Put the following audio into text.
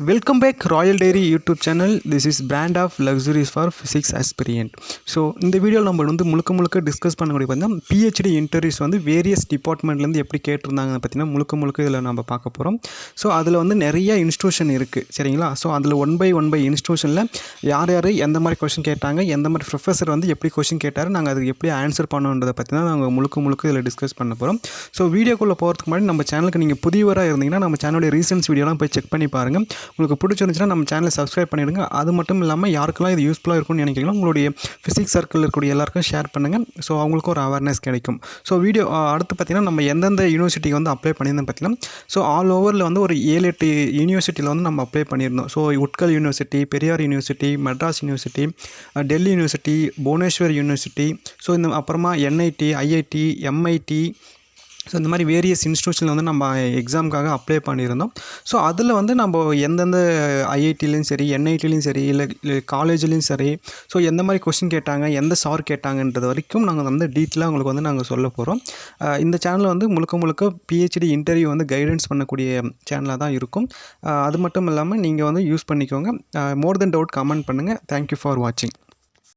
Welcome back royal diary YouTube channel. This is brand of luxuries for physics aspirant. So இந்த வீடியோவில் நம்ம வந்து முழுக்க டிஸ்கஸ் பண்ணக்கூடிய பார்த்தீங்கன்னா பிஹெச்டி இன்டர்வியூஸ் வந்து வேரியஸ் டிபார்ட்மெண்ட்லேருந்து எப்படி கேட்டிருந்தாங்கன்னு பார்த்தீங்கன்னா முழுக்க இதில் நம்ம பார்க்க போகிறோம். ஸோ அதில் வந்து நிறைய இன்ஸ்டியூஷன் இருக்குது சரிங்களா. ஸோ அதில் ஒன் பை இன்ஸ்டியூஷனில் யார் எந்த மாதிரி கொஷின் கேட்டாங்க, எந்த மாதிரி ப்ரொஃபஸர் வந்து எப்படி கொஷின் கேட்டார், நாங்கள் அதுக்கு எப்படி ஆன்சர் பண்ணணுன்றதை பற்றி தான் நாங்கள் முழுக்க இதில் டிஸ்கஸ் பண்ண போகிறோம். ஸோ வீடியோக்குள்ளே போகிறதுக்கு முன்னாடி நம்ம சேனலுக்கு நீங்கள் புதியவராக இருந்தீங்கன்னா நம்ம சேனலுடைய ரீசன்ஸ் வீடியோலாம் போய் செக் பண்ணி பாருங்கள். உங்களுக்கு பிடிச்சிருந்துச்சுன்னா நம்ம சேனலை சப்ஸ்கிரைப் பண்ணிவிடுங்க. அது மட்டும் இல்லாமல் யாருக்கெல்லாம் இது யூஸ்ஃபுல்லாக இருக்கும்னு நினைக்கிறீங்களோ உங்களுடைய ஃபிசிக்ஸ் சர்க்கிள் இருக்கக்கூடிய எல்லாருக்கும் ஷேர் பண்ணுங்கள். ஸோ அவங்களுக்கும் ஒரு அவேர்னஸ் கிடைக்கும். ஸோ வீடியோ அடுத்து பார்த்திங்கன்னா நம்ம எந்தெந்த யூனிவர்சிட்டிக்கு வந்து அப்ளை பண்ணியிருந்தோம் பார்த்தீங்கன்னா, ஸோ ஆல் ஓவரில் வந்து ஒரு 7-8 யூனிவர்சிட்டியில் வந்து நம்ம அப்ளை பண்ணியிருந்தோம். So Utkal university, Periyar university, Madras university, Delhi university, Bhubaneswar university, so இந்த அப்புறமா என்ஐடி, ஐஐடி, எம்ஐடி, ஸோ இந்த மாதிரி வேரியஸ் இன்ஸ்டியூஷனில் வந்து நம்ம எக்ஸாமுக்காக அப்ளை பண்ணியிருந்தோம். ஸோ அதில் வந்து நம்ம எந்தெந்த ஐஐடிலையும் சரி, என்ஐடிலையும் சரி, இல்லை காலேஜ்லேயும் சரி, ஸோ எந்த மாதிரி கொஸ்டின் கேட்டாங்க, எந்த சார் கேட்டாங்கன்றது வரைக்கும் நாங்கள் வந்து டீட்டெயிலாக உங்களுக்கு வந்து நாங்கள் சொல்ல போகிறோம். இந்த சேனல் வந்து முழுக்க பிஹெச்டி இன்டர்வியூ வந்து கைடன்ஸ் பண்ணக்கூடிய சேனலாக தான் இருக்கும். அது மட்டும் இல்லாமல் நீங்கள் வந்து யூஸ் பண்ணிக்கோங்க. மோர் தென் டவுட் கமெண்ட் பண்ணுங்கள். தேங்க்யூ ஃபார் வாட்சிங்.